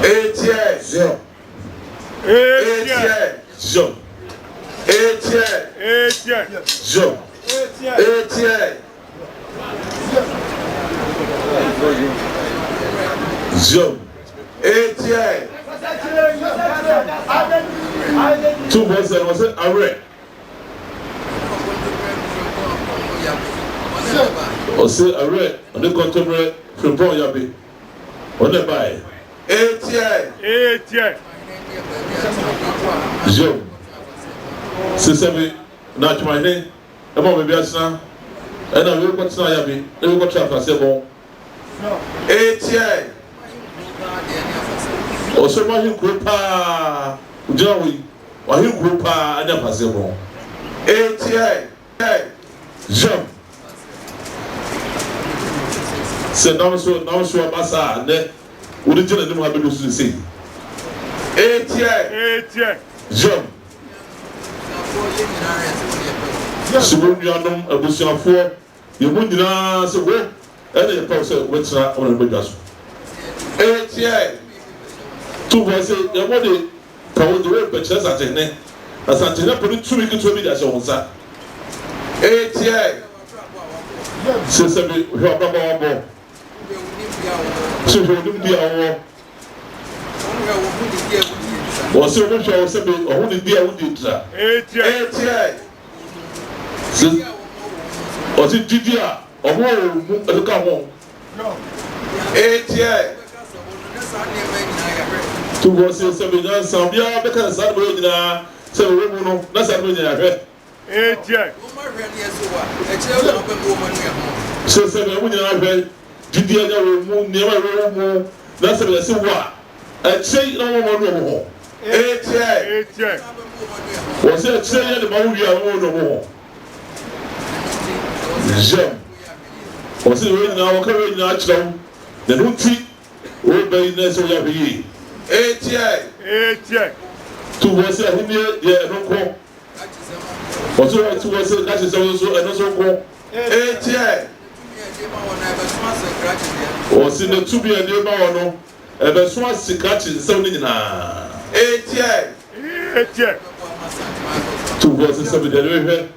Etienne. Jean. Etienne. Jean. Etienne. Etienne. Jean. Etienne. Jean. Etienne. Two boys and was it array. Or say array on the contemporary from Paul Yabi. On the buy. Etienne. Etienne. Jean. Sister, not my name. I'm on my best now. And I will what's not Yabi. I will watch out for several. Etienne. Or so much you group. Joey. Or you group. I never say more. Etienne. Jean. Say now so Massa. Would the gentleman have been to see? Etienne. Etienne. Jean. Sibunyanum abusuafo yemu nyina se wo ene ye pause wetra on the bajo. Etienne. Tu vois se ye mo de kawo de we be chese atene asantene poli tumi kitu bi da se wonsa. Etienne. Se se bi hwe obaba wabo. Se hwe odum dia wo. Wo se mo hwe se bi ohun dia wo di tra. Etienne. Etienne. Se o si didia omo mu eduka mo. Etienne. Tu vois se bi na sambia be kan sa do nyina se we mu no na sa do nyina hwe. Etienne. Se se be mu nyina hwe didia nya we mu ne ma we mu na se be se wa e chei na mo no mo. Etienne. Etienne. Wo se chei ya de ma wi a mo no mo. Jean. Wo se we nyina wo ka we nyina chirawo de no ti wo be na so ya bi. Etienne. Etienne. Tu vois se ahimie ye no ko. Wo se tu vois se ka se so eno so ko. Etienne. Wo se ne tu bi ade ma wo no ebe so asika chi nsem ni nyina. Etienne. Etienne. Tu vois se be de hwe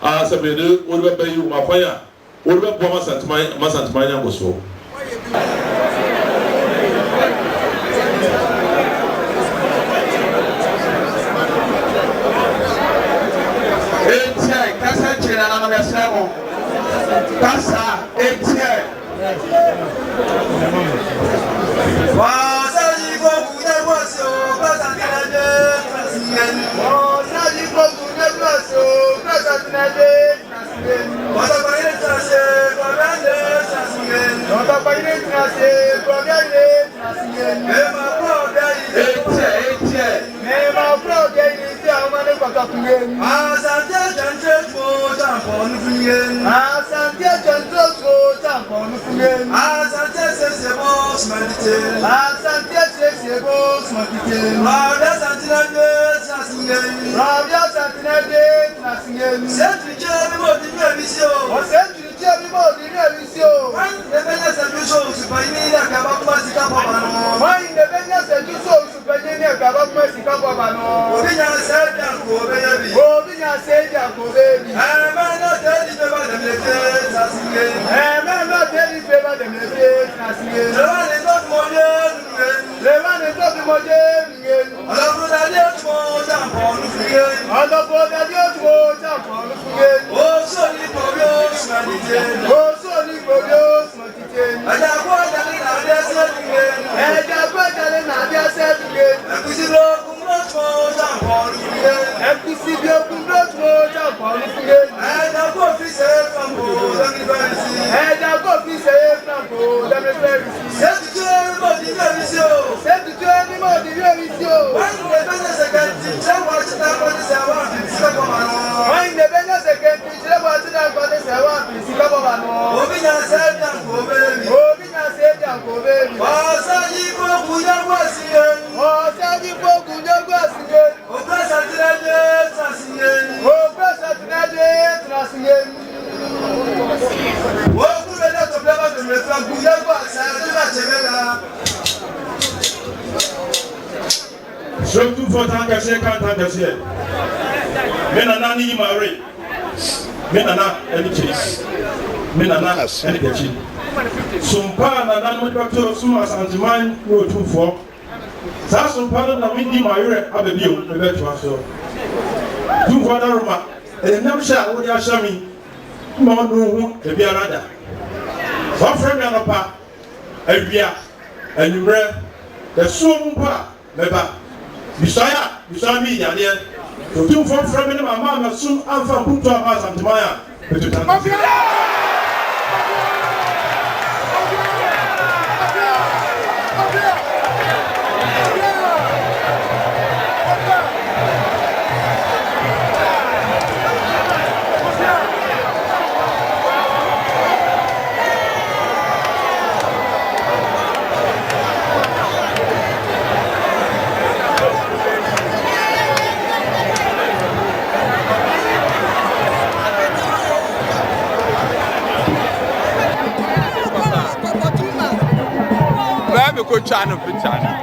a se be de wo be ba yi ma kwanya wo be bo masantman nya go so. Etienne. Kasa chira na na sabo. Kasa Etienne. Stroke for Tankashe, Kantakashe. Menana ni Mari. Menana and the cheese. Menana and the cheese. Sumpa and Namu Suma Santiman, no 2-4. Sasumpa and Mindi Mari, I believe you, the better so. 2-4 Roma, and never shall what you show me. Monu, the Biarada. One friend and a pa, a beer, and you read the Sumpa, Meba. Bisaya, me, Yadia. To 2-4 from my mamma soon and from Puto and Maya. Go channel for channel.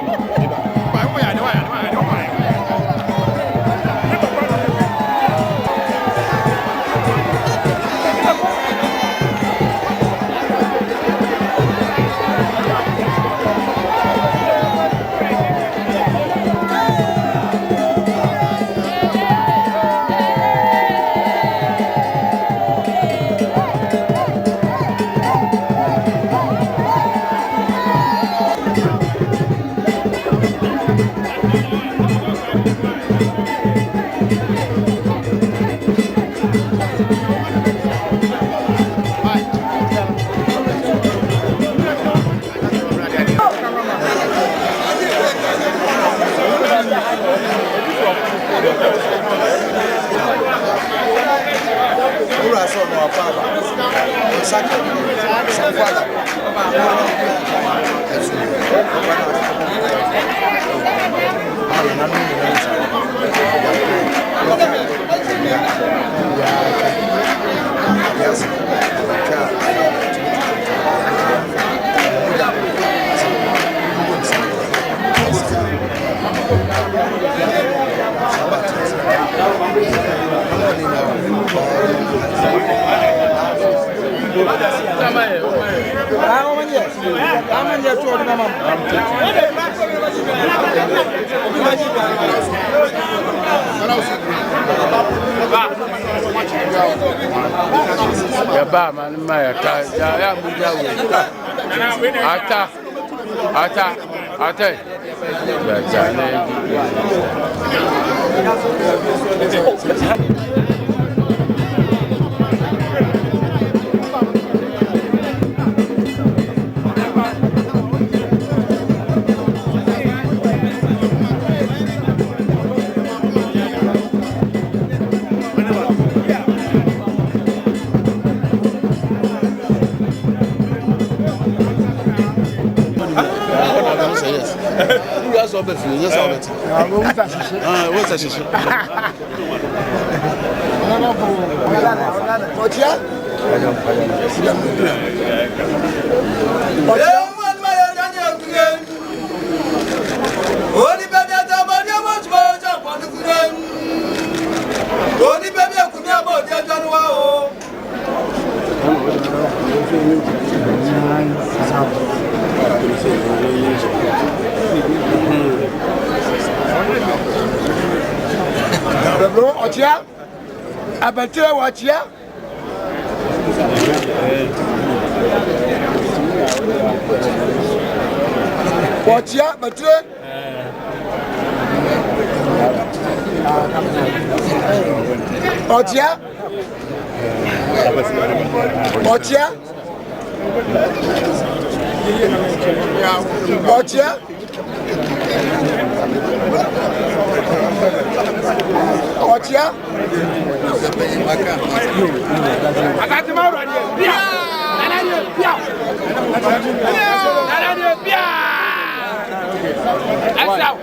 Abattoir, watch ya. Watch ya, abattoir. Watch ya. Watch ya. Watch ya. Watch ya. I got him out right here. That's out.